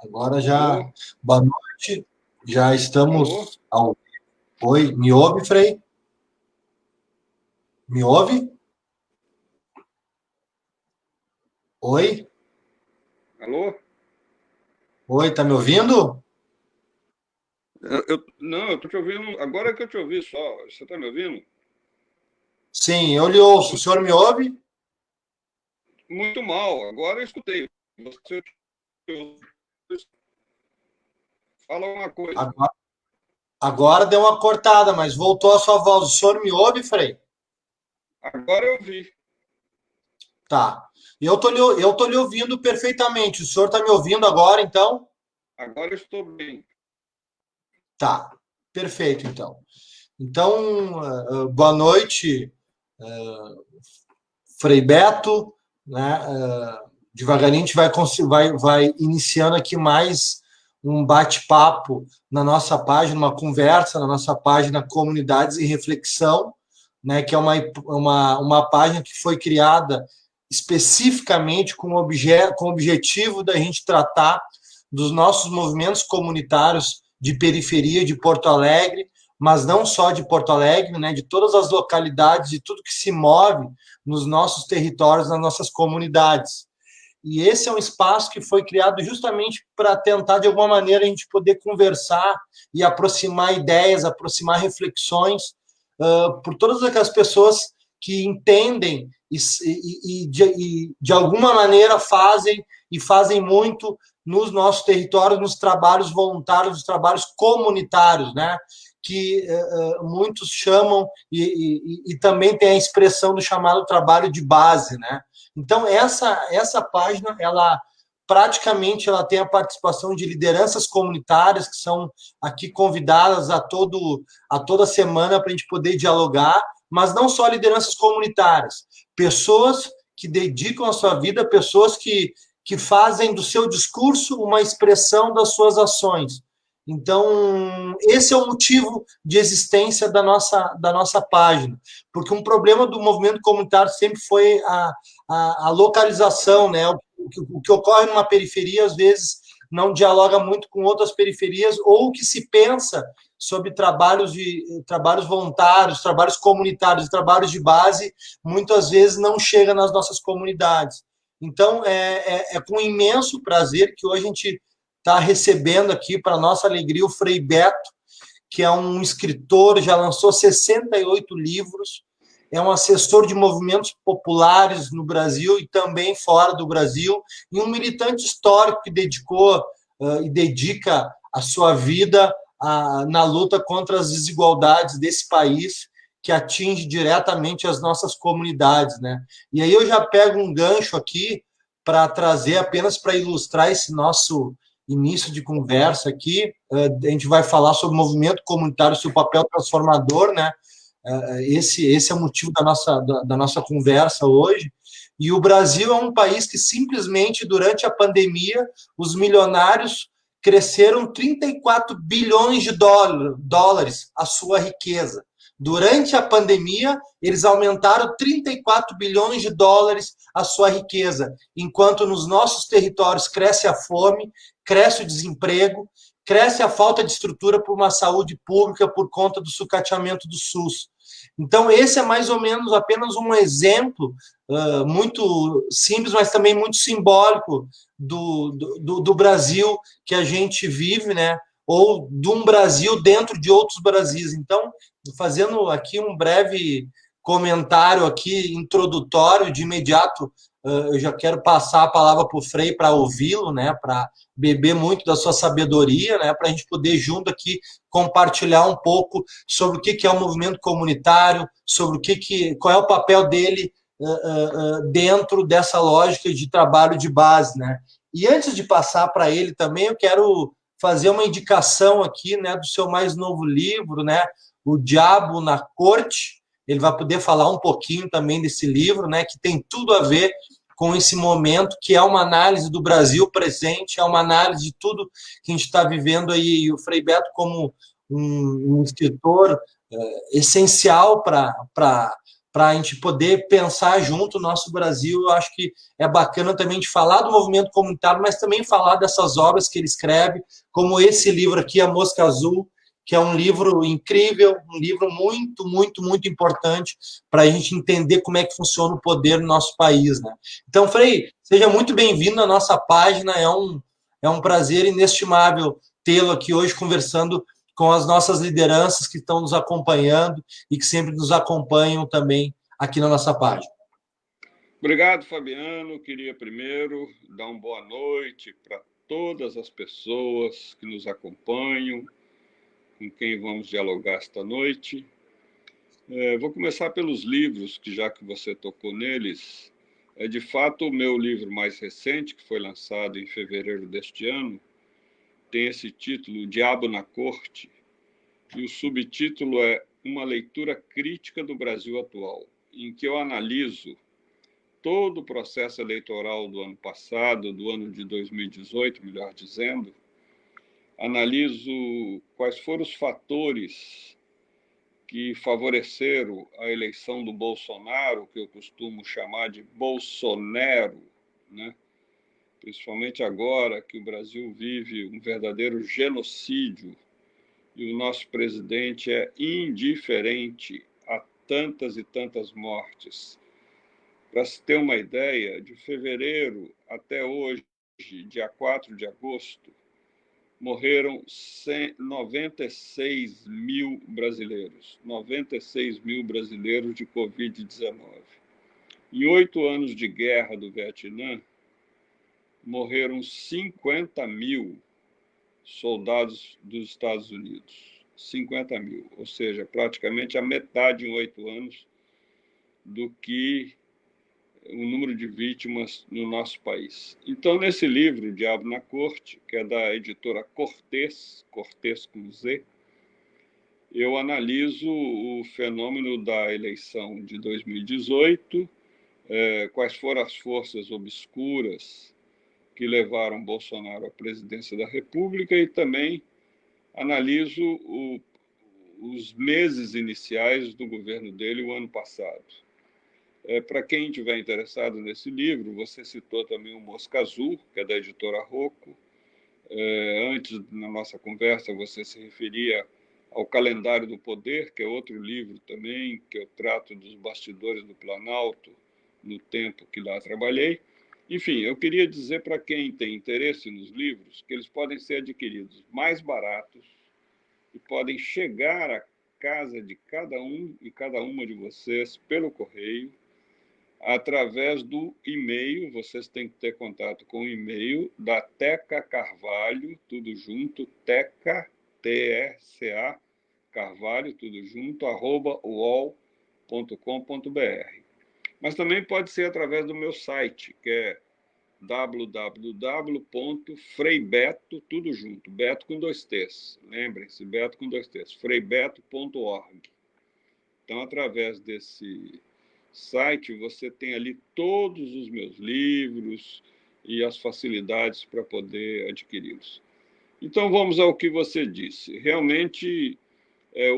Agora já. Alô? Boa noite. Já Alô? estamos ao. Oi, me ouve, Frei? Me ouve? Oi? Alô? Oi, tá me ouvindo? Não, eu tô te ouvindo. Agora que eu te ouvi só. Você tá me ouvindo? Sim, eu lhe ouço. O senhor me ouve? Muito mal. Agora eu escutei. Você fala uma coisa. Agora, agora deu uma cortada, mas voltou a sua voz. O senhor me ouve, Frei? Agora eu vi. Tá. Eu tô lhe ouvindo perfeitamente. O senhor tá me ouvindo agora, então? Agora eu estou bem. Tá. Perfeito, então. Então, boa noite, Frei Beto, né? Devagarinho a gente vai iniciando aqui mais um bate-papo na nossa página, uma conversa na nossa página Comunidades em Reflexão, né? Que é uma página que foi criada especificamente com o objetivo da gente tratar dos nossos movimentos comunitários de periferia de Porto Alegre, mas não só de Porto Alegre, né? De todas as localidades, de tudo que se move nos nossos territórios, nas nossas comunidades. E esse é um espaço que foi criado justamente para tentar, de alguma maneira, a gente poder conversar e aproximar ideias, aproximar reflexões por todas aquelas pessoas que entendem de alguma maneira fazem muito nos nossos territórios, nos trabalhos voluntários, nos trabalhos comunitários, né? Que muitos chamam e também tem a expressão do chamado trabalho de base, né? Então essa página ela praticamente ela tem a participação de lideranças comunitárias que são aqui convidadas a toda semana para a gente poder dialogar, mas não só lideranças comunitárias, pessoas que dedicam a sua vida, pessoas que fazem do seu discurso uma expressão das suas ações. Então, esse é o motivo de existência da nossa página, porque um problema do movimento comunitário sempre foi a localização, né? O que ocorre numa periferia, às vezes, não dialoga muito com outras periferias, ou o que se pensa sobre trabalhos voluntários, trabalhos comunitários, trabalhos de base, muitas vezes não chega nas nossas comunidades. Então, é com imenso prazer que hoje a gente está recebendo aqui, para nossa alegria, o Frei Beto, que é um escritor, já lançou 68 livros, é um assessor de movimentos populares no Brasil e também fora do Brasil, e um militante histórico que dedicou e dedica a sua vida na luta contra as desigualdades desse país, que atinge diretamente as nossas comunidades, né? E aí eu já pego um gancho aqui para trazer apenas para ilustrar esse nosso início de conversa aqui. A gente vai falar sobre o movimento comunitário, seu papel transformador, né? Esse é o motivo da nossa conversa hoje. E o Brasil é um país que simplesmente, durante a pandemia, os milionários cresceram 34 bilhões de dólares a sua riqueza. Durante a pandemia, eles aumentaram 34 bilhões de dólares a sua riqueza, enquanto nos nossos territórios cresce a fome, cresce o desemprego, cresce a falta de estrutura por uma saúde pública por conta do sucateamento do SUS. Então, esse é mais ou menos apenas um exemplo muito simples, mas também muito simbólico do Brasil que a gente vive, né? Ou de um Brasil dentro de outros Brasis. Então, fazendo aqui um breve comentário aqui introdutório, de imediato eu já quero passar a palavra para o Frei para ouvi-lo, né? Para beber muito da sua sabedoria, né? Para a gente poder junto aqui compartilhar um pouco sobre o que é o movimento comunitário, sobre qual é o papel dele dentro dessa lógica de trabalho de base, né? E antes de passar para ele também, eu quero fazer uma indicação aqui, né, do seu mais novo livro, né, O Diabo na Corte. Ele vai poder falar um pouquinho também desse livro, né, que tem tudo a ver com esse momento, que é uma análise do Brasil presente, é uma análise de tudo que a gente está vivendo aí. E o Frei Beto, como um escritor essencial para para a gente poder pensar junto o nosso Brasil. Eu acho que é bacana também de falar do movimento comunitário, mas também falar dessas obras que ele escreve, como esse livro aqui, A Mosca Azul, que é um livro incrível, um livro muito, muito, muito importante para a gente entender como é que funciona o poder no nosso país, né? Então, Frei, seja muito bem-vindo à nossa página, é um prazer inestimável tê-lo aqui hoje conversando com as nossas lideranças que estão nos acompanhando e que sempre nos acompanham também aqui na nossa página. Obrigado, Fabiano. Queria primeiro dar uma boa noite para todas as pessoas que nos acompanham, com quem vamos dialogar esta noite. Vou começar pelos livros, que já que você tocou neles, é de fato o meu livro mais recente, que foi lançado em fevereiro deste ano, tem esse título, O Diabo na Corte, e o subtítulo é Uma Leitura Crítica do Brasil Atual, em que eu analiso todo o processo eleitoral do ano passado, do ano de 2018, melhor dizendo, analiso quais foram os fatores que favoreceram a eleição do Bolsonaro, que eu costumo chamar de Bolsonaro, né? Principalmente agora que o Brasil vive um verdadeiro genocídio e o nosso presidente é indiferente a tantas e tantas mortes. Para se ter uma ideia, de fevereiro até hoje, dia 4 de agosto, morreram 96 mil brasileiros. 96 mil brasileiros de Covid-19. Em 8 anos de guerra do Vietnã, morreram 50 mil soldados dos Estados Unidos. 50 mil, ou seja, praticamente a metade em 8 anos do que o número de vítimas no nosso país. Então, nesse livro, O Diabo na Corte, que é da editora Cortez, Cortez com Z, eu analiso o fenômeno da eleição de 2018, quais foram as forças obscuras que levaram Bolsonaro à presidência da República e também analiso os meses iniciais do governo dele o ano passado. Para quem estiver interessado nesse livro, você citou também o Mosca Azul, que é da editora Rocco. Antes, na nossa conversa, você se referia ao Calendário do Poder, que é outro livro também, que eu trato dos bastidores do Planalto, no tempo que lá trabalhei. Enfim, eu queria dizer para quem tem interesse nos livros que eles podem ser adquiridos mais baratos e podem chegar à casa de cada um e cada uma de vocês pelo correio, através do e-mail. Vocês têm que ter contato com o e-mail da Teca Carvalho, tudo junto, Teca, T-E-C-A, Carvalho, tudo junto, @uol.com.br. Mas também pode ser através do meu site, que é www.freibeto, tudo junto, Beto com 2 T's, lembrem-se, Beto com 2 T's, freibeto.org. Então, através desse site, você tem ali todos os meus livros e as facilidades para poder adquiri-los. Então, vamos ao que você disse. Realmente,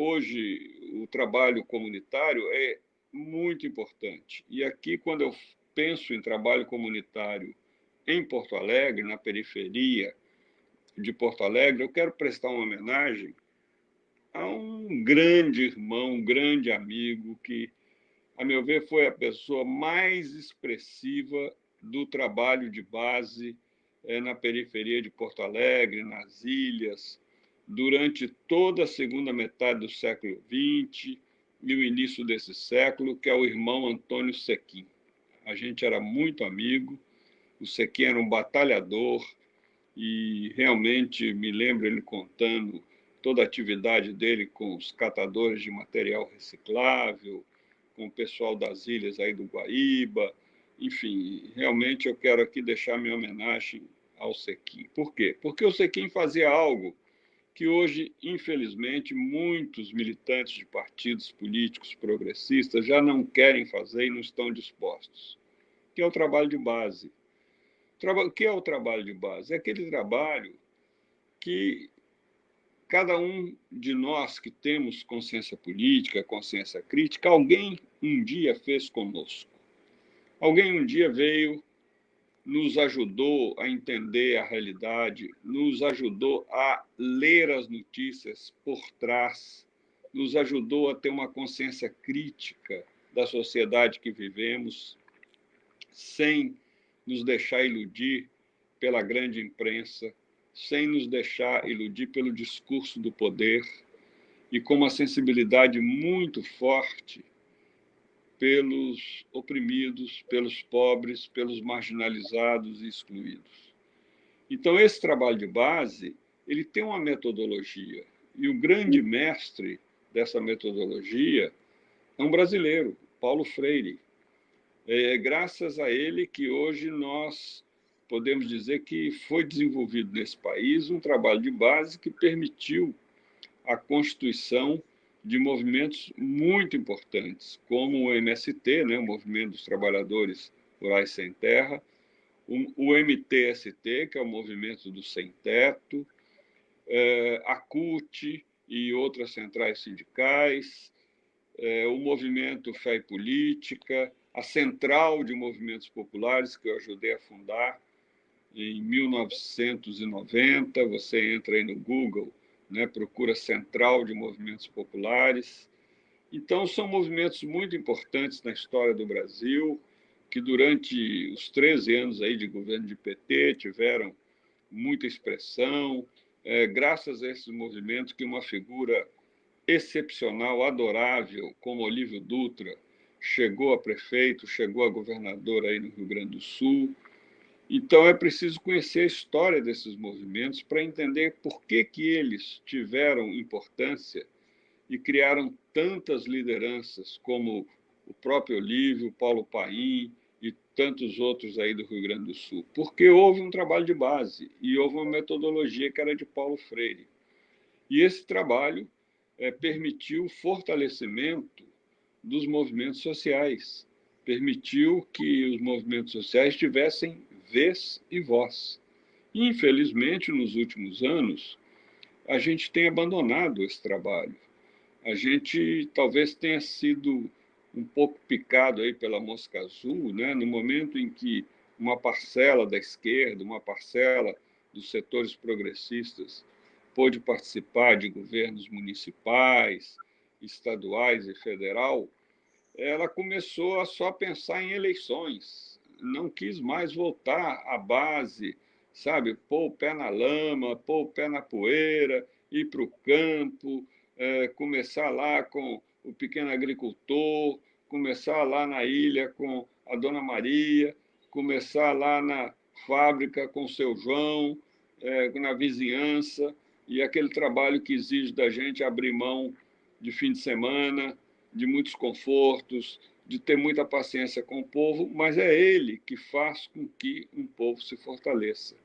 hoje, o trabalho comunitário é muito importante. E aqui, quando eu penso em trabalho comunitário em Porto Alegre, na periferia de Porto Alegre, eu quero prestar uma homenagem a um grande irmão, um grande amigo que, a meu ver, foi a pessoa mais expressiva do trabalho de base na periferia de Porto Alegre, nas ilhas, durante toda a segunda metade do século XX e o início desse século, que é o irmão Antônio Sequim. A gente era muito amigo, o Sequim era um batalhador e realmente me lembro ele contando toda a atividade dele com os catadores de material reciclável, com o pessoal das ilhas aí do Guaíba. Enfim, realmente eu quero aqui deixar minha homenagem ao Sequim. Por quê? Porque o Sequim fazia algo que hoje, infelizmente, muitos militantes de partidos políticos progressistas já não querem fazer e não estão dispostos, que é o trabalho de base. O que é o trabalho de base? É aquele trabalho que cada um de nós que temos consciência política, consciência crítica, alguém um dia fez conosco. Alguém um dia veio, nos ajudou a entender a realidade, nos ajudou a ler as notícias por trás, nos ajudou a ter uma consciência crítica da sociedade que vivemos, sem nos deixar iludir pela grande imprensa, sem nos deixar iludir pelo discurso do poder, e com uma sensibilidade muito forte pelos oprimidos, pelos pobres, pelos marginalizados e excluídos. Então, esse trabalho de base, ele tem uma metodologia, e o grande mestre dessa metodologia é um brasileiro, Paulo Freire. É graças a ele que hoje nós podemos dizer que foi desenvolvido nesse país um trabalho de base que permitiu a constituição de movimentos muito importantes, como o MST, né, o Movimento dos Trabalhadores Rurais Sem Terra, o MTST, que é o Movimento do Sem Teto, a CUT e outras centrais sindicais, o Movimento Fé e Política, a Central de Movimentos Populares, que eu ajudei a fundar em 1990. Você entra aí no Google, né, procura Central de Movimentos Populares. Então, são movimentos muito importantes na história do Brasil, que durante os 13 anos aí de governo de PT tiveram muita expressão, graças a esses movimentos que uma figura excepcional, adorável, como Olívio Dutra, chegou a prefeito, chegou a governador aí no Rio Grande do Sul. Então, é preciso conhecer a história desses movimentos para entender por que eles tiveram importância e criaram tantas lideranças, como o próprio Olívio, Paulo Paim e tantos outros aí do Rio Grande do Sul. Porque houve um trabalho de base e houve uma metodologia que era de Paulo Freire. E esse trabalho permitiu o fortalecimento dos movimentos sociais, permitiu que os movimentos sociais tivessem vez e voz. Infelizmente, nos últimos anos, a gente tem abandonado esse trabalho. A gente talvez tenha sido um pouco picado aí pela mosca azul, né? No momento em que uma parcela da esquerda, uma parcela dos setores progressistas pôde participar de governos municipais, estaduais e federal, ela começou a só pensar em eleições, não quis mais voltar à base, sabe? Pôr o pé na lama, pôr o pé na poeira, ir para o campo, começar lá com o pequeno agricultor, começar lá na ilha com a Dona Maria, começar lá na fábrica com o seu João, na vizinhança, e aquele trabalho que exige da gente abrir mão de fim de semana, de muitos confortos, de ter muita paciência com o povo, mas é ele que faz com que um povo se fortaleça.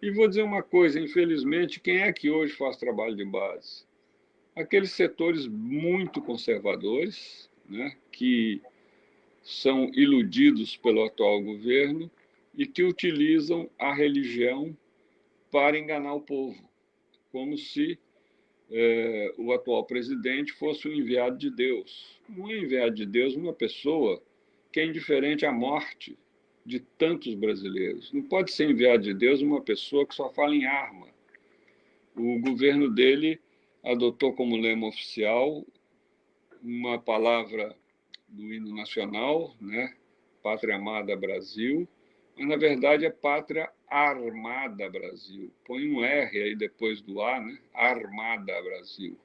E vou dizer uma coisa, infelizmente, quem é que hoje faz trabalho de base? Aqueles setores muito conservadores, né, que são iludidos pelo atual governo e que utilizam a religião para enganar o povo, como se o atual presidente fosse um enviado de Deus. Não é enviado de Deus uma pessoa que é indiferente à morte de tantos brasileiros. Não pode ser enviado de Deus uma pessoa que só fala em arma. O governo dele adotou como lema oficial uma palavra do hino nacional, né? Pátria Amada Brasil, mas na verdade é Pátria Armada Brasil. Põe um R aí depois do A, né? Armada Brasil.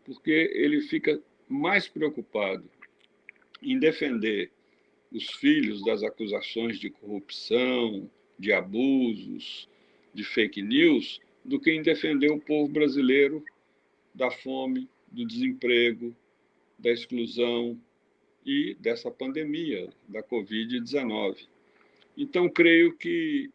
Porque ele fica mais preocupado em defender os filhos das acusações de corrupção, de abusos, de fake news, do que em defender o povo brasileiro da fome, do desemprego, da exclusão e dessa pandemia da Covid-19. Então, creio que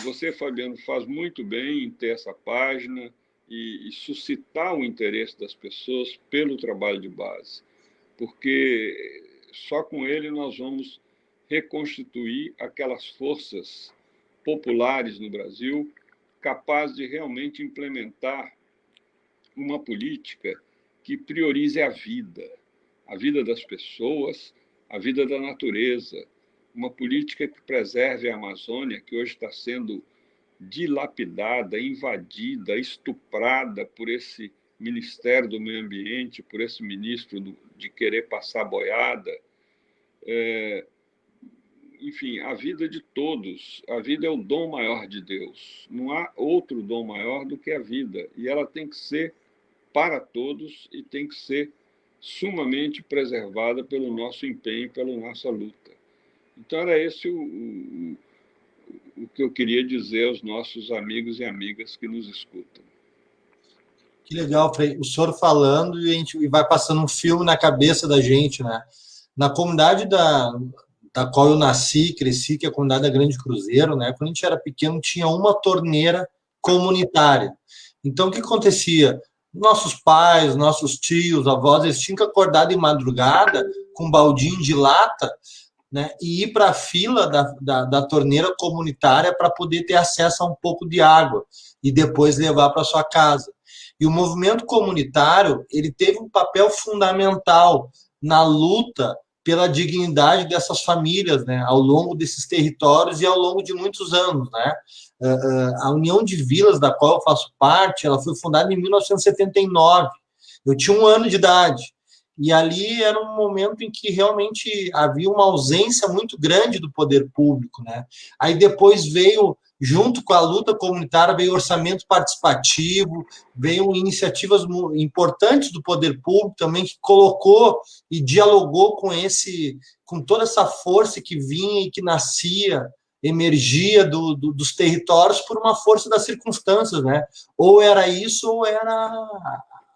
você, Fabiano, faz muito bem em ter essa página e suscitar o interesse das pessoas pelo trabalho de base, porque só com ele nós vamos reconstituir aquelas forças populares no Brasil capazes de realmente implementar uma política que priorize a vida das pessoas, a vida da natureza, uma política que preserve a Amazônia, que hoje está sendo dilapidada, invadida, estuprada por esse Ministério do Meio Ambiente, por esse ministro de querer passar boiada. Enfim, a vida de todos. A vida é o dom maior de Deus. Não há outro dom maior do que a vida. E ela tem que ser para todos e tem que ser sumamente preservada pelo nosso empenho, pela nossa luta. Então, era esse o que eu queria dizer aos nossos amigos e amigas que nos escutam. Que legal, Frei. O senhor falando e a gente vai passando um filme na cabeça da gente, né? Na comunidade da qual eu nasci, cresci, que é a comunidade da Grande Cruzeiro, né? Quando a gente era pequeno, tinha uma torneira comunitária. Então, o que acontecia? Nossos pais, nossos tios, avós, eles tinham que acordar de madrugada com um baldinho de lata, né, e ir para a fila da torneira comunitária para poder ter acesso a um pouco de água e depois levar para sua casa. E o movimento comunitário, ele teve um papel fundamental na luta pela dignidade dessas famílias, né, ao longo desses territórios e ao longo de muitos anos, né? A União de Vilas, da qual eu faço parte, ela foi fundada em 1979. Eu tinha 1 ano de idade. E ali era um momento em que realmente havia uma ausência muito grande do poder público, né? Aí depois veio, junto com a luta comunitária, veio orçamento participativo, veio iniciativas importantes do poder público também, que colocou e dialogou com toda essa força que vinha e que nascia, emergia dos territórios por uma força das circunstâncias, né? Ou era isso, ou era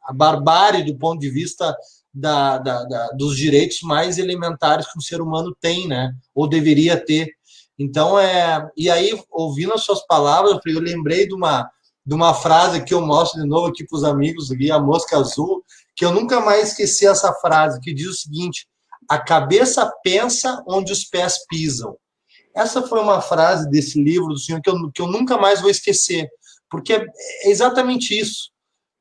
a barbárie do ponto de vista dos direitos mais elementares que um ser humano tem, né? Ou deveria ter. Então, e aí, ouvindo as suas palavras, eu lembrei de uma frase que eu mostro de novo aqui para os amigos, aqui, a mosca azul, que eu nunca mais esqueci essa frase, que diz o seguinte: a cabeça pensa onde os pés pisam. Essa foi uma frase desse livro do senhor que eu nunca mais vou esquecer, porque é exatamente isso.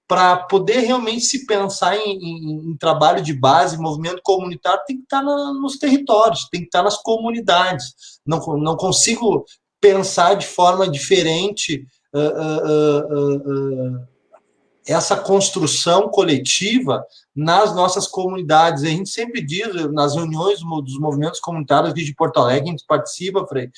Para poder realmente se pensar em trabalho de base, movimento comunitário, tem que estar nos territórios, tem que estar nas comunidades. Não consigo pensar de forma diferente essa construção coletiva nas nossas comunidades. A gente sempre diz, nas reuniões dos movimentos comunitários aqui de Porto Alegre, a gente participa, Frei,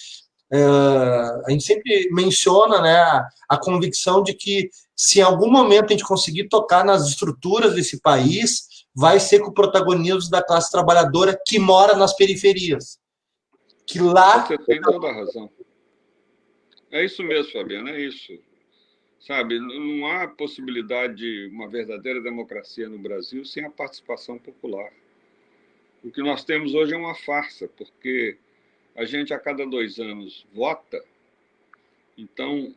a gente sempre menciona, né, a convicção de que se em algum momento a gente conseguir tocar nas estruturas desse país, vai ser com o protagonismo da classe trabalhadora que mora nas periferias. Que lá... Você tem toda a razão. É isso mesmo, Fabiano, é isso. Sabe, não há possibilidade de uma verdadeira democracia no Brasil sem a participação popular. O que nós temos hoje é uma farsa, porque a gente, a cada 2 anos, vota. Então,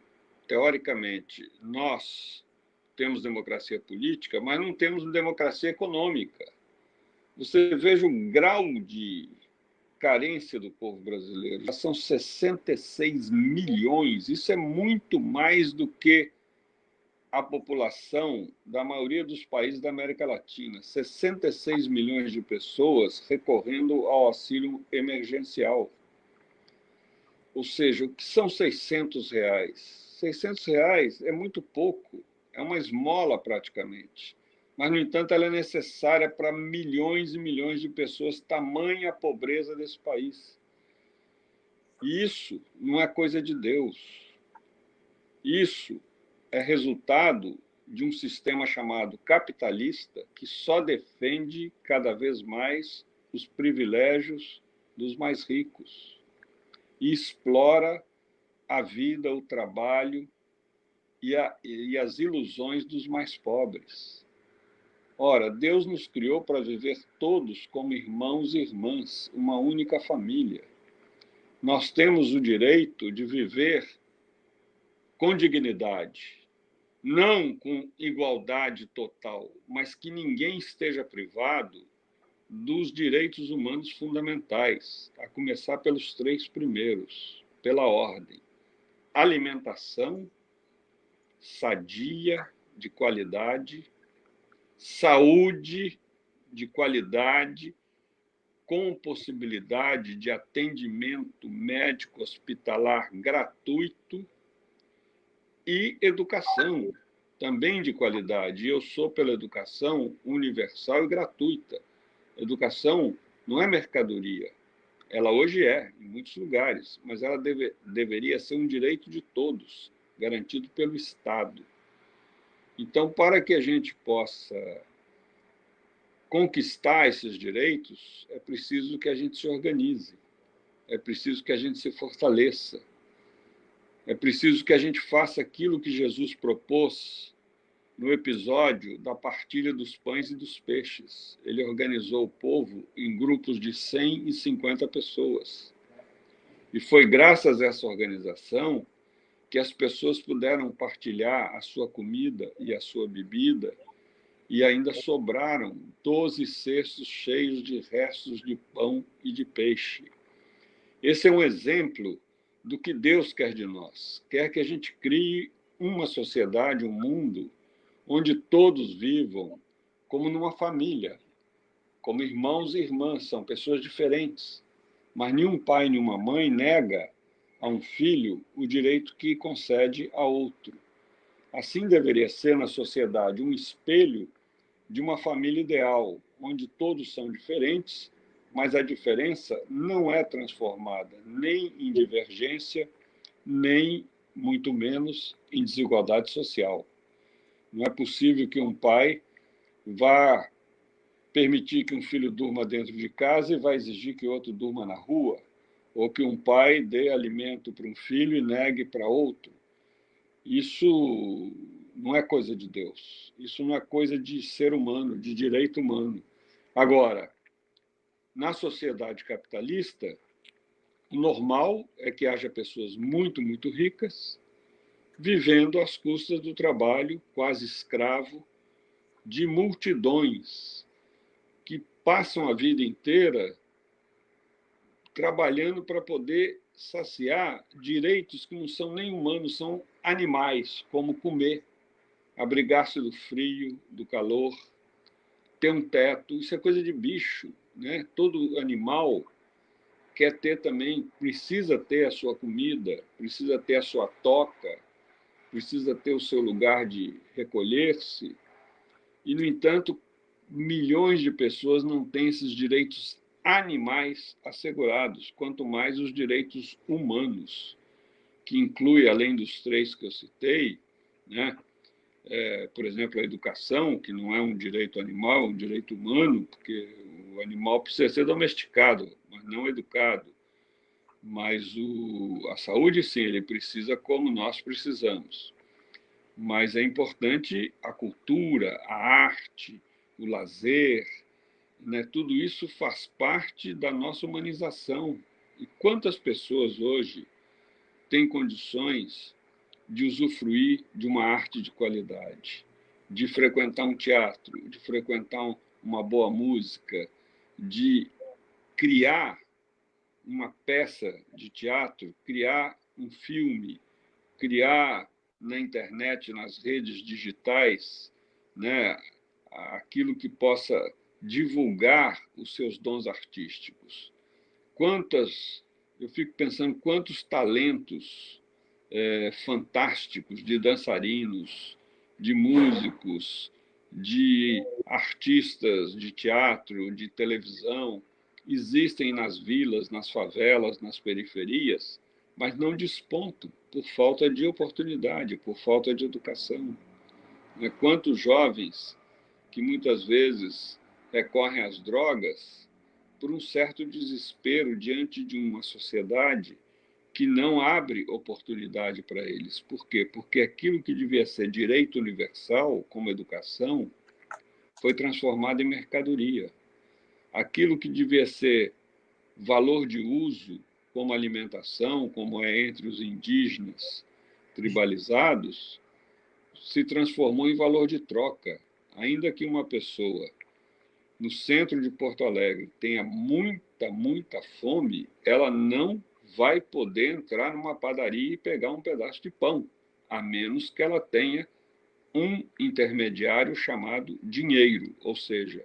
teoricamente, nós temos democracia política, mas não temos democracia econômica. Você veja o grau de carência do povo brasileiro. Já são 66 milhões. Isso é muito mais do que a população da maioria dos países da América Latina. 66 milhões de pessoas recorrendo ao auxílio emergencial. Ou seja, o que são R$ 600? R$ 600 é muito pouco, é uma esmola praticamente. Mas, no entanto, ela é necessária para milhões e milhões de pessoas, tamanha a pobreza desse país. E isso não é coisa de Deus. Isso é resultado de um sistema chamado capitalista que só defende cada vez mais os privilégios dos mais ricos e explora a vida, o trabalho e as ilusões dos mais pobres. Ora, Deus nos criou para viver todos como irmãos e irmãs, uma única família. Nós temos o direito de viver com dignidade, não com igualdade total, mas que ninguém esteja privado dos direitos humanos fundamentais, a começar pelos 3 primeiros, pela ordem: alimentação, sadia, de qualidade, saúde de qualidade, com possibilidade de atendimento médico hospitalar gratuito e educação também de qualidade. E eu sou pela educação universal e gratuita. Educação não é mercadoria. Ela hoje é, em muitos lugares, mas ela deveria ser um direito de todos, garantido pelo Estado. Então, para que a gente possa conquistar esses direitos, é preciso que a gente se organize, é preciso que a gente se fortaleça, é preciso que a gente faça aquilo que Jesus propôs no episódio da partilha dos pães e dos peixes. Ele organizou o povo em grupos de 150 pessoas. E foi graças a essa organização que as pessoas puderam partilhar a sua comida e a sua bebida, e ainda sobraram 12 cestos cheios de restos de pão e de peixe. Esse é um exemplo do que Deus quer de nós. Quer que a gente crie uma sociedade, um mundo, onde todos vivam como numa família, como irmãos e irmãs, são pessoas diferentes, mas nenhum pai, nenhuma mãe nega a um filho o direito que concede a outro. Assim deveria ser na sociedade um espelho de uma família ideal, onde todos são diferentes, mas a diferença não é transformada nem em divergência, nem, muito menos, em desigualdade social. Não é possível que um pai vá permitir que um filho durma dentro de casa e vai exigir que outro durma na rua, ou que um pai dê alimento para um filho e negue para outro. Isso não é coisa de Deus. Isso não é coisa de ser humano, de direito humano. Agora, na sociedade capitalista, o normal é que haja pessoas muito, muito ricas vivendo às custas do trabalho quase escravo de multidões que passam a vida inteira trabalhando para poder saciar direitos que não são nem humanos, são animais, como comer, abrigar-se do frio, do calor, ter um teto. Isso é coisa de bicho, né? Todo animal quer ter também, precisa ter a sua comida, precisa ter a sua toca, precisa ter o seu lugar de recolher-se. E, no entanto, milhões de pessoas não têm esses direitos animais assegurados, quanto mais os direitos humanos, que inclui, além dos três que eu citei, né, por exemplo, a educação, que não é um direito animal, é um direito humano, porque o animal precisa ser domesticado, mas não educado. Mas a saúde, sim, ele precisa como nós precisamos. Mas é importante a cultura, a arte, o lazer, né? Tudo isso faz parte da nossa humanização. E quantas pessoas hoje têm condições de usufruir de uma arte de qualidade, de frequentar um teatro, de frequentar uma boa música, de criar uma peça de teatro, criar um filme, criar na internet, nas redes digitais, né, aquilo que possa divulgar os seus dons artísticos. Eu fico pensando quantos talentos fantásticos de dançarinos, de músicos, de artistas de teatro, de televisão, existem nas vilas, nas favelas, nas periferias, mas não despontam por falta de oportunidade, por falta de educação. Quantos jovens que muitas vezes recorrem às drogas por um certo desespero diante de uma sociedade que não abre oportunidade para eles. Por quê? Porque aquilo que devia ser direito universal, como educação, foi transformado em mercadoria. Aquilo que devia ser valor de uso, como alimentação, como é entre os indígenas tribalizados, se transformou em valor de troca. Ainda que uma pessoa no centro de Porto Alegre tenha muita, muita fome, ela não vai poder entrar numa padaria e pegar um pedaço de pão, a menos que ela tenha um intermediário chamado dinheiro, ou seja,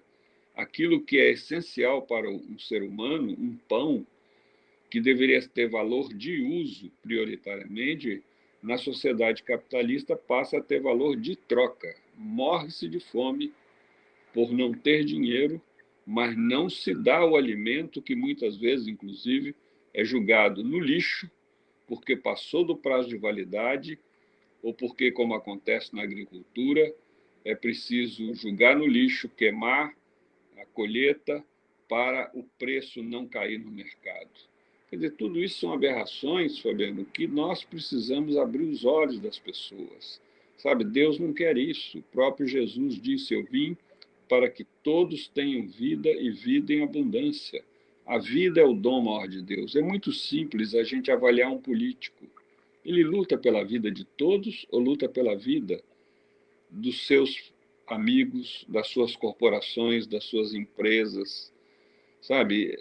aquilo que é essencial para um ser humano, um pão, que deveria ter valor de uso prioritariamente, na sociedade capitalista passa a ter valor de troca. Morre-se de fome por não ter dinheiro, mas não se dá o alimento que muitas vezes, inclusive, é jogado no lixo porque passou do prazo de validade ou porque, como acontece na agricultura, é preciso jogar no lixo, queimar a colheita para o preço não cair no mercado. Quer dizer, tudo isso são aberrações, Fabiano, que nós precisamos abrir os olhos das pessoas. Sabe, Deus não quer isso. O próprio Jesus disse: eu vim para que todos tenham vida e vida em abundância. A vida é o dom maior de Deus. É muito simples a gente avaliar um político. Ele luta pela vida de todos ou luta pela vida dos seus amigos, das suas corporações, das suas empresas, sabe?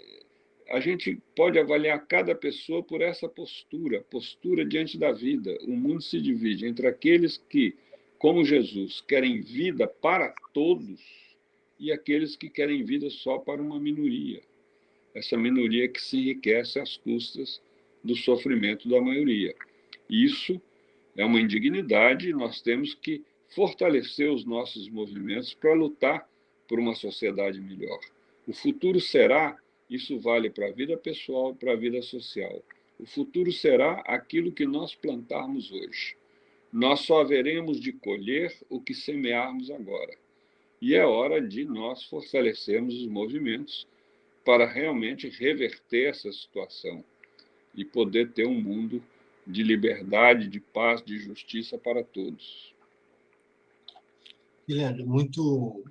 A gente pode avaliar cada pessoa por essa postura diante da vida. O mundo se divide entre aqueles que, como Jesus, querem vida para todos e aqueles que querem vida só para uma minoria. Essa minoria que se enriquece às custas do sofrimento da maioria. Isso é uma indignidade, nós temos que fortalecer os nossos movimentos para lutar por uma sociedade melhor. O futuro será, isso vale para a vida pessoal e para a vida social. O futuro será aquilo que nós plantarmos hoje. Nós só haveremos de colher o que semearmos agora. E é hora de nós fortalecermos os movimentos para realmente reverter essa situação e poder ter um mundo de liberdade, de paz, de justiça para todos. Guilherme, muito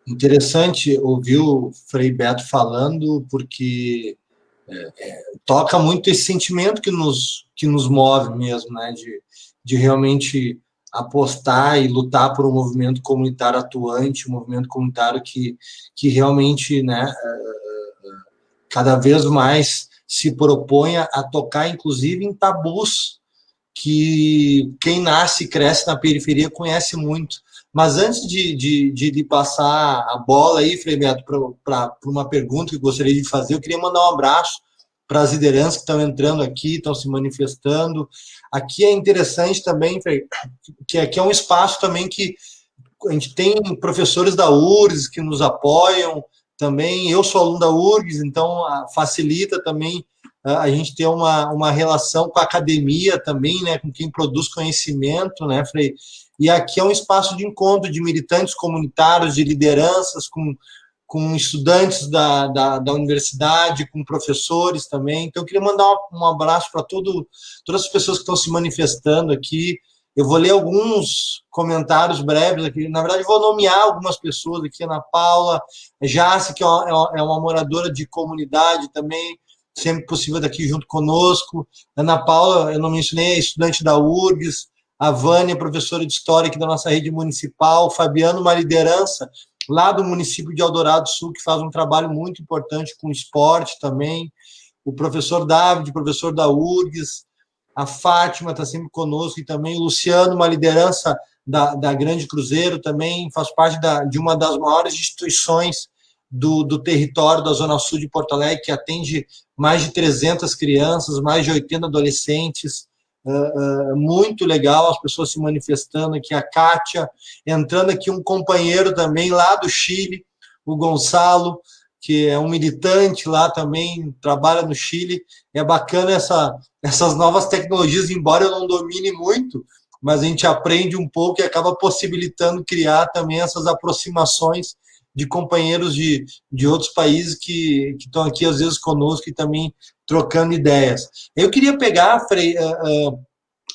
interessante ouvir o Frei Beto falando, porque toca muito esse sentimento que nos move mesmo, né? De realmente apostar e lutar por um movimento comunitário atuante, um movimento comunitário que realmente, né, cada vez mais se proponha a tocar, inclusive, em tabus que quem nasce e cresce na periferia conhece muito. Mas antes de lhe passar a bola aí, Frei Beto, para uma pergunta que eu gostaria de fazer, eu queria mandar um abraço para as lideranças que estão entrando aqui, estão se manifestando. Aqui é interessante também, Frei, que aqui é um espaço também que a gente tem professores da URGS que nos apoiam também. Eu sou aluno da URGS, então facilita também a gente ter uma relação com a academia também, né, com quem produz conhecimento, né, Frei? E aqui é um espaço de encontro de militantes comunitários, de lideranças, com estudantes da universidade, com professores também. Então, eu queria mandar um abraço para todas as pessoas que estão se manifestando aqui. Eu vou ler alguns comentários breves aqui. Na verdade, vou nomear algumas pessoas aqui. Ana Paula, Jace, que é uma moradora de comunidade também, sempre possível daqui junto conosco. Ana Paula, eu não mencionei, é estudante da URGS. A Vânia, professora de História aqui da nossa rede municipal. Fabiano, uma liderança lá do município de Eldorado Sul, que faz um trabalho muito importante com esporte também. O professor David, professor da URGS. A Fátima está sempre conosco e também o Luciano, uma liderança da Grande Cruzeiro também, faz parte de uma das maiores instituições do território da Zona Sul de Porto Alegre, que atende mais de 300 crianças, mais de 80 adolescentes. Muito legal, as pessoas se manifestando aqui. A Kátia, entrando aqui um companheiro também lá do Chile, o Gonçalo, que é um militante lá também, trabalha no Chile. É bacana essas novas tecnologias, embora eu não domine muito, mas a gente aprende um pouco e acaba possibilitando criar também essas aproximações de companheiros de outros países que estão aqui, às vezes, conosco e também trocando ideias. Eu queria pegar, Frei,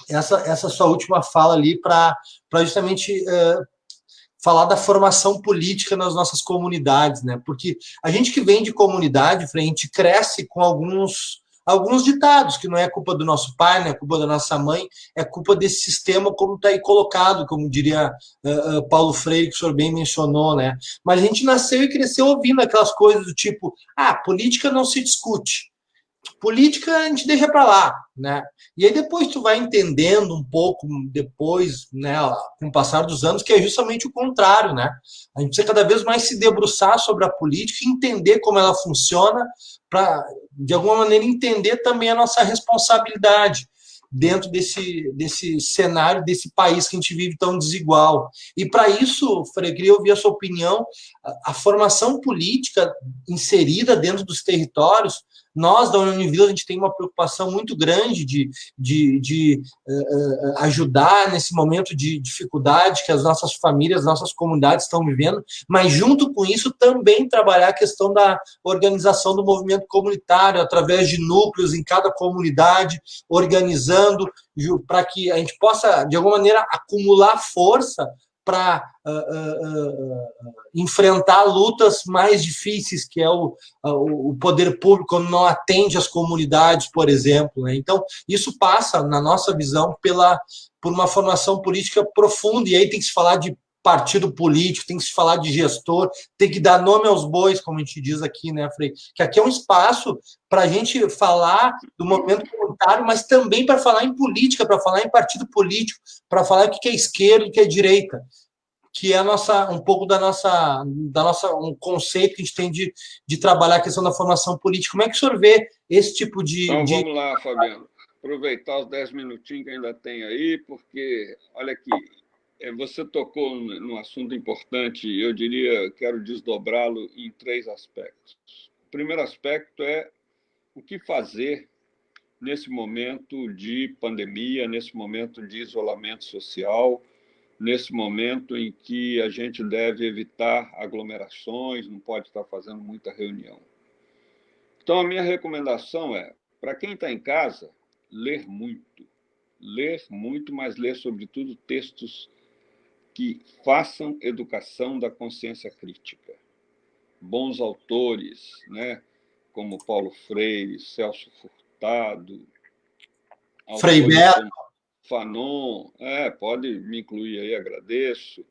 essa sua última fala ali para justamente falar da formação política nas nossas comunidades, né? Porque a gente que vem de comunidade, Frei, a gente cresce com alguns ditados, que não é culpa do nosso pai, não é culpa da nossa mãe, é culpa desse sistema como está aí colocado, como diria Paulo Freire, que o senhor bem mencionou, né? Mas a gente nasceu e cresceu ouvindo aquelas coisas do tipo, política não se discute. política a gente deixa para lá, né? E aí depois tu vai entendendo um pouco depois, né, com o passar dos anos, que é justamente o contrário, né? A gente precisa cada vez mais se debruçar sobre a política e entender como ela funciona para, de alguma maneira, entender também a nossa responsabilidade dentro desse cenário, desse país que a gente vive tão desigual. E para isso, Frei, queria ouvir a sua opinião, a formação política inserida dentro dos territórios. Nós, da Univille, a gente tem uma preocupação muito grande de ajudar nesse momento de dificuldade que as nossas famílias, as nossas comunidades estão vivendo, mas, junto com isso, também trabalhar a questão da organização do movimento comunitário, através de núcleos em cada comunidade, organizando para que a gente possa, de alguma maneira, acumular força para enfrentar lutas mais difíceis, que é o poder público quando não atende as comunidades, por exemplo. Né? Então, isso passa, na nossa visão, por uma formação política profunda, e aí tem que se falar de partido político, tem que se falar de gestor, tem que dar nome aos bois, como a gente diz aqui, né, Frei? Que aqui é um espaço para a gente falar do movimento comunitário, mas também para falar em política, para falar em partido político, para falar o que é esquerda e o que é direita, que é um pouco um conceito que a gente tem de trabalhar a questão da formação política. Como é que o senhor vê esse tipo Então, vamos lá, Fabiano. Aproveitar os 10 minutinhos que ainda tem aí, porque, olha aqui, você tocou num assunto importante, eu diria, quero desdobrá-lo em 3 aspectos. O primeiro aspecto é o que fazer nesse momento de pandemia, nesse momento de isolamento social, nesse momento em que a gente deve evitar aglomerações, não pode estar fazendo muita reunião. Então, a minha recomendação é, para quem está em casa, ler muito. Ler muito, mas ler, sobretudo, textos que façam educação da consciência crítica. Bons autores, né? Como Paulo Freire, Celso Furtado, Frei autores Beto. como Fanon, pode me incluir aí, agradeço.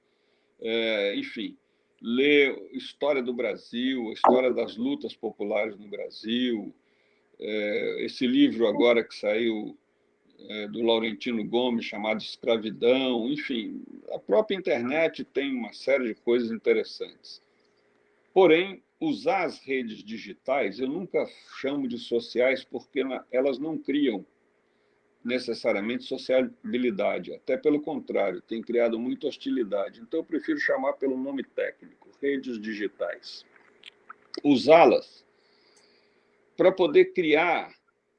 Enfim, ler história do Brasil, a história das lutas populares no Brasil. Esse livro agora que saiu do Laurentino Gomes, chamado Escravidão, enfim, a própria internet tem uma série de coisas interessantes. Porém, usar as redes digitais, eu nunca chamo de sociais, porque elas não criam necessariamente sociabilidade, até pelo contrário, tem criado muita hostilidade. Então, eu prefiro chamar pelo nome técnico, redes digitais. Usá-las para poder criar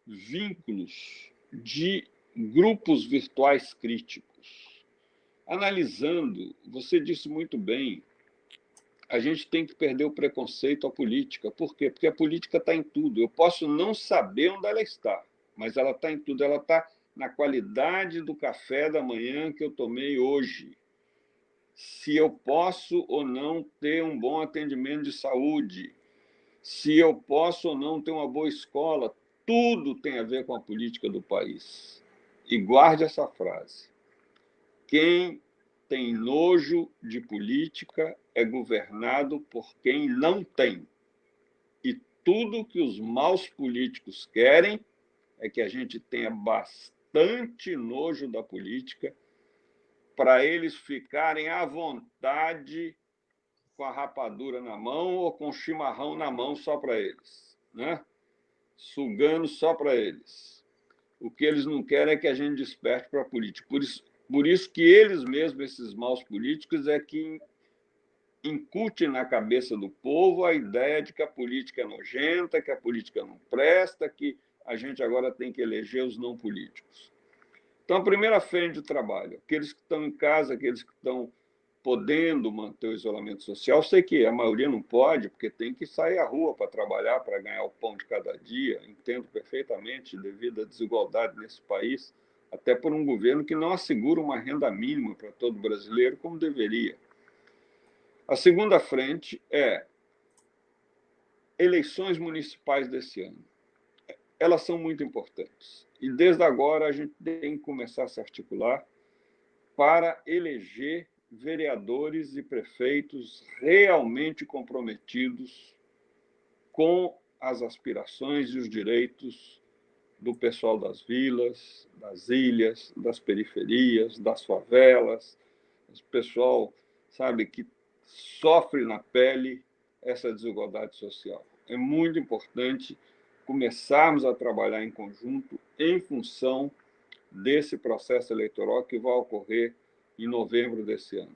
vínculos de grupos virtuais críticos. Analisando, você disse muito bem, a gente tem que perder o preconceito à política. Por quê? Porque a política está em tudo. Eu posso não saber onde ela está, mas ela está em tudo. Ela está na qualidade do café da manhã que eu tomei hoje. Se eu posso ou não ter um bom atendimento de saúde, se eu posso ou não ter uma boa escola, tudo tem a ver com a política do país. E guarde essa frase. Quem tem nojo de política é governado por quem não tem. E tudo que os maus políticos querem é que a gente tenha bastante nojo da política para eles ficarem à vontade com a rapadura na mão ou com o chimarrão na mão só para eles, né? Sugando só para eles. O que eles não querem é que a gente desperte para a política. Por isso que eles mesmos, esses maus políticos, é que incutem na cabeça do povo a ideia de que a política é nojenta, que a política não presta, que a gente agora tem que eleger os não políticos. Então, a primeira frente de trabalho, aqueles que estão em casa, aqueles que estão podendo manter o isolamento social, sei que a maioria não pode, porque tem que sair à rua para trabalhar, para ganhar o pão de cada dia, entendo perfeitamente, devido à desigualdade nesse país, até por um governo que não assegura uma renda mínima para todo brasileiro, como deveria. A segunda frente é eleições municipais desse ano. Elas são muito importantes. E desde agora a gente tem que começar a se articular para eleger vereadores e prefeitos realmente comprometidos com as aspirações e os direitos do pessoal das vilas, das ilhas, das periferias, das favelas, o pessoal, sabe, que sofre na pele essa desigualdade social. É muito importante começarmos a trabalhar em conjunto em função desse processo eleitoral que vai ocorrer em novembro desse ano.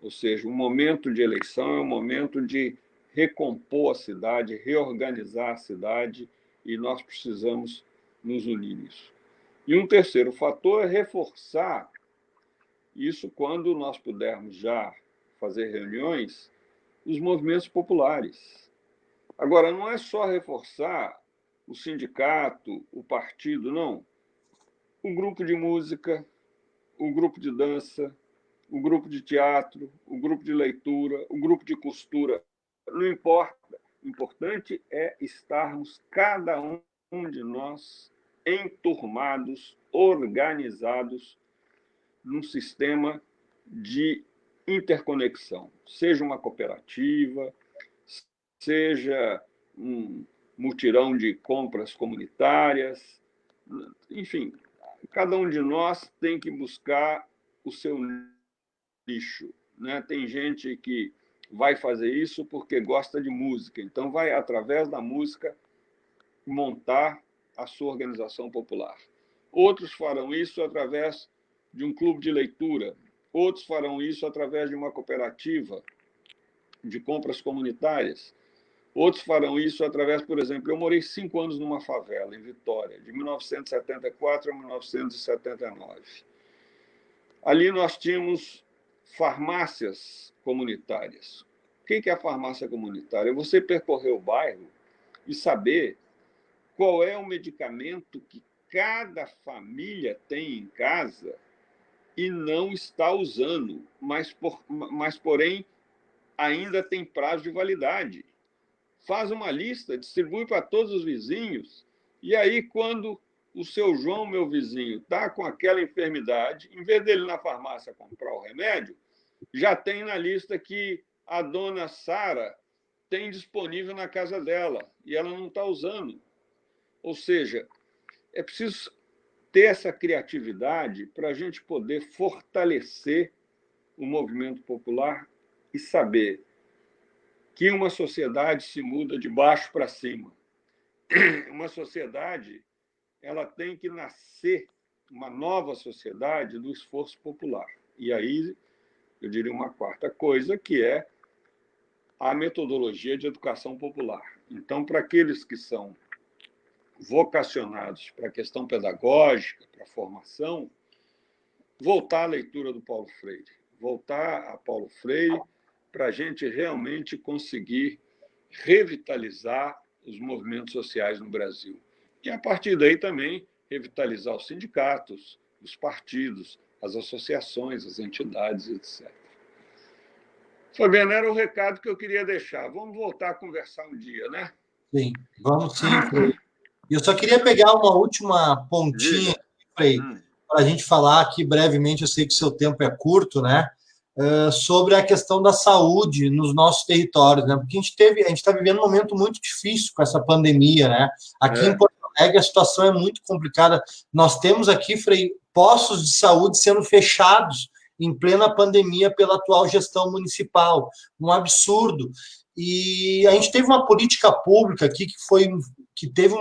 Ou seja, o momento de eleição é um momento de recompor a cidade, reorganizar a cidade, e nós precisamos nos unir nisso. E um terceiro fator é reforçar isso quando nós pudermos já fazer reuniões, os movimentos populares. Agora, não é só reforçar o sindicato, o partido, não. O grupo de música, o grupo de dança, o grupo de teatro, o grupo de leitura, o grupo de costura, não importa. O importante é estarmos, cada um de nós, enturmados, organizados, num sistema de interconexão, seja uma cooperativa, seja um mutirão de compras comunitárias, enfim, cada um de nós tem que buscar o seu nicho, né? Tem gente que vai fazer isso porque gosta de música, então vai, através da música, montar a sua organização popular. Outros farão isso através de um clube de leitura, outros farão isso através de uma cooperativa de compras comunitárias, outros farão isso através, por exemplo, eu morei 5 anos numa favela, em Vitória, de 1974 a 1979. Ali nós tínhamos farmácias comunitárias. O que é a farmácia comunitária? É você percorrer o bairro e saber qual é o medicamento que cada família tem em casa e não está usando, mas porém, ainda tem prazo de validade. Faz uma lista, distribui para todos os vizinhos, e aí, quando o seu João, meu vizinho, está com aquela enfermidade, em vez dele ir na farmácia comprar o remédio, já tem na lista que a dona Sara tem disponível na casa dela, e ela não está usando. Ou seja, é preciso ter essa criatividade para a gente poder fortalecer o movimento popular e saber que uma sociedade se muda de baixo para cima. Uma sociedade, ela tem que nascer, uma nova sociedade, do esforço popular. E aí, eu diria uma quarta coisa, que é a metodologia de educação popular. Então, para aqueles que são vocacionados para a questão pedagógica, para a formação, voltar à leitura do Paulo Freire, voltar a Paulo Freire para a gente realmente conseguir revitalizar os movimentos sociais no Brasil. E, a partir daí, também revitalizar os sindicatos, os partidos, as associações, as entidades, etc. Fabiano, era o recado que eu queria deixar. Vamos voltar a conversar um dia, né? Sim, vamos sim. Eu só queria pegar uma última pontinha para a gente falar aqui brevemente, eu sei que o seu tempo é curto, né? Sobre a questão da saúde nos nossos territórios, né? Porque a gente está vivendo um momento muito difícil com essa pandemia, né? Aqui em Porto Alegre a situação é muito complicada. Nós temos aqui, Frei, postos de saúde sendo fechados em plena pandemia pela atual gestão municipal. Um absurdo. E a gente teve uma política pública aqui que teve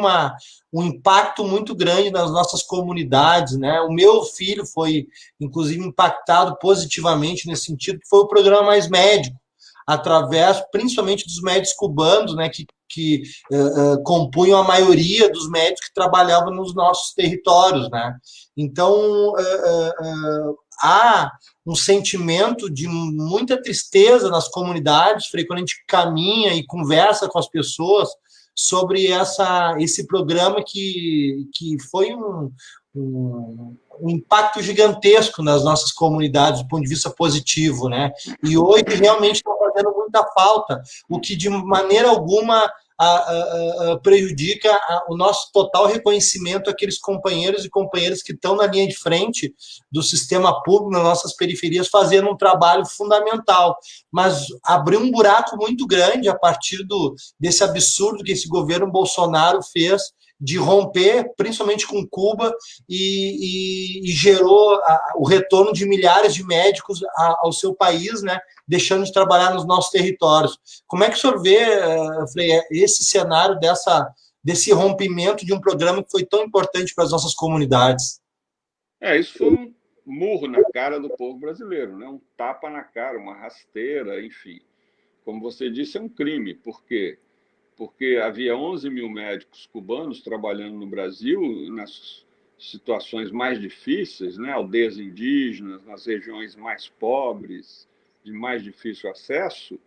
um impacto muito grande nas nossas comunidades, né? O meu filho foi, inclusive, impactado positivamente nesse sentido, que foi o programa Mais Médico, através, principalmente, dos médicos cubanos, né? Que compunham a maioria dos médicos que trabalhavam nos nossos territórios, né? Então, há um sentimento de muita tristeza nas comunidades, quando a gente caminha e conversa com as pessoas sobre esse programa que foi um impacto gigantesco nas nossas comunidades, do ponto de vista positivo, né? E hoje realmente está fazendo muita falta, o que de maneira alguma prejudica o nosso total reconhecimento àqueles companheiros e companheiras que estão na linha de frente do sistema público, nas nossas periferias, fazendo um trabalho fundamental. Mas abriu um buraco muito grande a partir desse absurdo que esse governo Bolsonaro fez de romper, principalmente com Cuba, e gerou o retorno de milhares de médicos ao seu país, né, deixando de trabalhar nos nossos territórios. Como é que o senhor vê, Frei, esse cenário desse rompimento de um programa que foi tão importante para as nossas comunidades? Isso foi um murro na cara do povo brasileiro, né? Um tapa na cara, uma rasteira, enfim. Como você disse, é um crime. Por quê? Porque havia 11 mil médicos cubanos trabalhando no Brasil, nas situações mais difíceis, né? Aldeias indígenas, nas regiões mais pobres, de mais difícil acesso,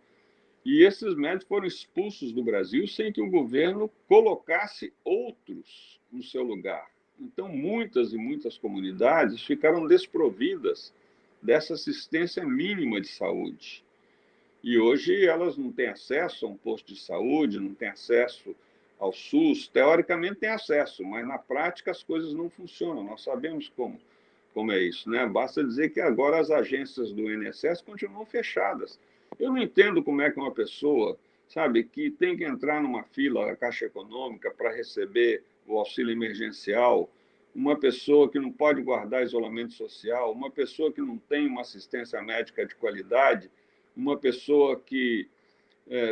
e esses médicos foram expulsos do Brasil sem que o governo colocasse outros no seu lugar. Então, muitas e muitas comunidades ficaram desprovidas dessa assistência mínima de saúde. E hoje elas não têm acesso a um posto de saúde, não têm acesso ao SUS. Teoricamente têm acesso, mas na prática as coisas não funcionam. Nós sabemos como é isso, né? Basta dizer que agora as agências do INSS continuam fechadas. Eu não entendo como é que uma pessoa, sabe, que tem que entrar numa fila da Caixa Econômica para receber o auxílio emergencial, uma pessoa que não pode guardar isolamento social, uma pessoa que não tem uma assistência médica de qualidade, uma pessoa que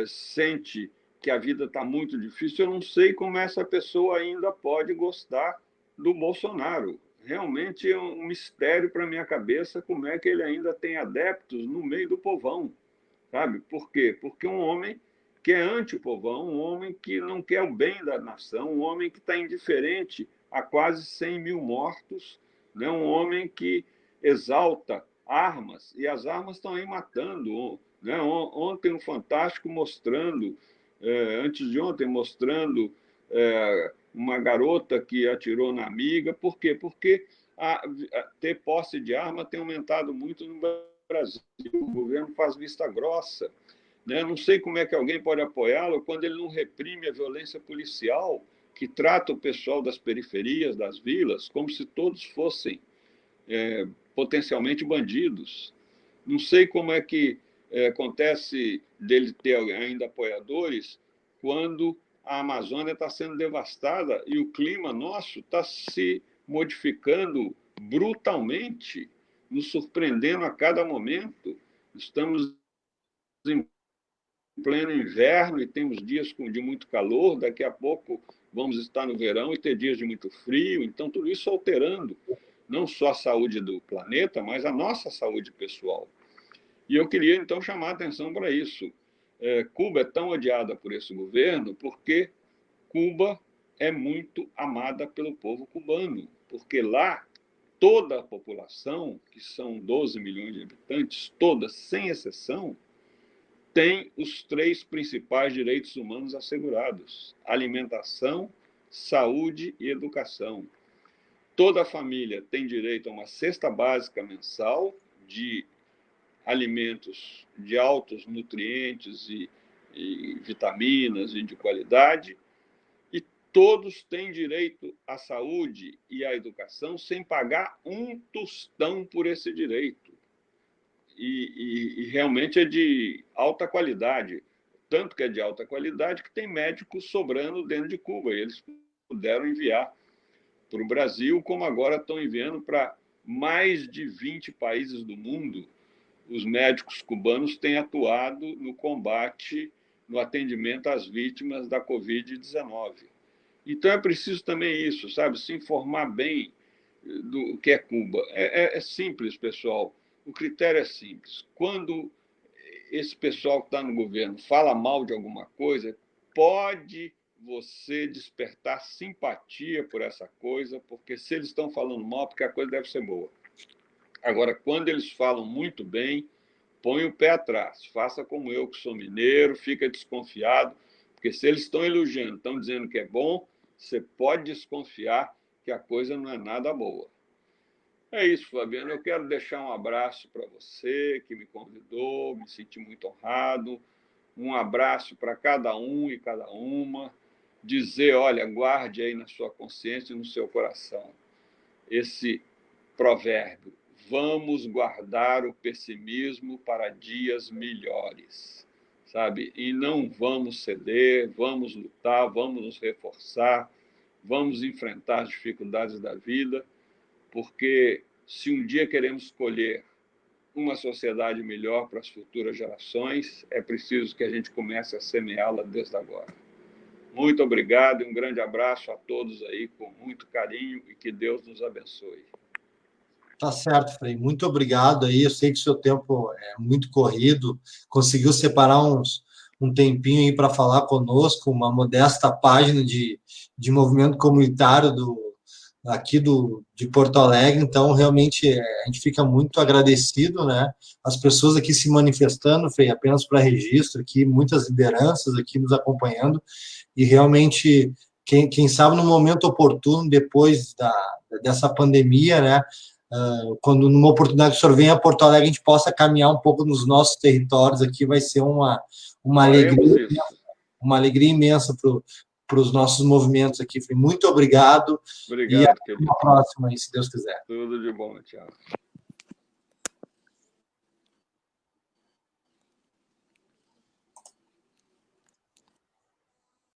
sente que a vida está muito difícil, eu não sei como essa pessoa ainda pode gostar do Bolsonaro. Realmente é um mistério para a minha cabeça como é que ele ainda tem adeptos no meio do povão, sabe? Por quê? Porque um homem que é anti-povão, um homem que não quer o bem da nação, um homem que está indiferente a quase 100 mil mortos, né? Um homem que exalta armas, e as armas estão aí matando. Né? Ontem, um Fantástico mostrando, antes de ontem, mostrando uma garota que atirou na amiga. Por quê? Porque ter posse de arma tem aumentado muito no Brasil. O governo faz vista grossa. Né? Não sei como é que alguém pode apoiá-lo quando ele não reprime a violência policial, que trata o pessoal das periferias, das vilas, como se todos fossem potencialmente bandidos. Não sei como é que acontece dele ter ainda apoiadores quando a Amazônia está sendo devastada e o clima nosso está se modificando brutalmente, nos surpreendendo a cada momento. Estamos em pleno inverno e temos dias de muito calor, daqui a pouco vamos estar no verão e ter dias de muito frio, então tudo isso alterando não só a saúde do planeta, mas a nossa saúde pessoal. E eu queria, então, chamar a atenção para isso. Cuba é tão odiada por esse governo porque Cuba é muito amada pelo povo cubano, porque lá toda a população, que são 12 milhões de habitantes, toda, sem exceção, tem os 3 principais direitos humanos assegurados: alimentação, saúde e educação. Toda a família tem direito a uma cesta básica mensal de alimentos de altos nutrientes e vitaminas e de qualidade, e todos têm direito à saúde e à educação sem pagar um tostão por esse direito. E realmente é de alta qualidade, tanto que é de alta qualidade que tem médicos sobrando dentro de Cuba, e eles puderam enviar para o Brasil, como agora estão enviando para mais de 20 países do mundo. Os médicos cubanos têm atuado no combate, no atendimento às vítimas da Covid-19. Então é preciso também isso, sabe? Se informar bem do que é Cuba. É simples, pessoal. O critério é simples. Quando esse pessoal que está no governo fala mal de alguma coisa, pode você despertar simpatia por essa coisa, porque se eles estão falando mal, porque a coisa deve ser boa. Agora, quando eles falam muito bem, põe o pé atrás. Faça como eu, que sou mineiro, fica desconfiado, porque se eles estão elogiando, estão dizendo que é bom, você pode desconfiar que a coisa não é nada boa. É isso, Fabiano. Eu quero deixar um abraço para você, que me convidou, me senti muito honrado. Um abraço para cada um e cada uma. Dizer, olha, guarde aí na sua consciência e no seu coração esse provérbio: vamos guardar o pessimismo para dias melhores, sabe? E não vamos ceder, vamos lutar, vamos nos reforçar, vamos enfrentar as dificuldades da vida, porque se um dia queremos colher uma sociedade melhor para as futuras gerações, é preciso que a gente comece a semeá-la desde agora. Muito obrigado e um grande abraço a todos aí, com muito carinho, e que Deus nos abençoe. Tá certo, Frei. Muito obrigado aí. Eu sei que o seu tempo é muito corrido, conseguiu separar um tempinho aí para falar conosco, uma modesta página de movimento comunitário aqui de Porto Alegre. Então, realmente, a gente fica muito agradecido, né? As pessoas aqui se manifestando, Frei, apenas para registro aqui, muitas lideranças aqui nos acompanhando, e realmente, quem sabe no momento oportuno, depois dessa pandemia, né? Quando numa oportunidade que o senhor venha a Porto Alegre, a gente possa caminhar um pouco nos nossos territórios aqui, vai ser uma alegria imensa para os nossos movimentos aqui. Muito obrigado. Obrigado, E até uma próxima aí, se Deus quiser. Tudo de bom, tchau.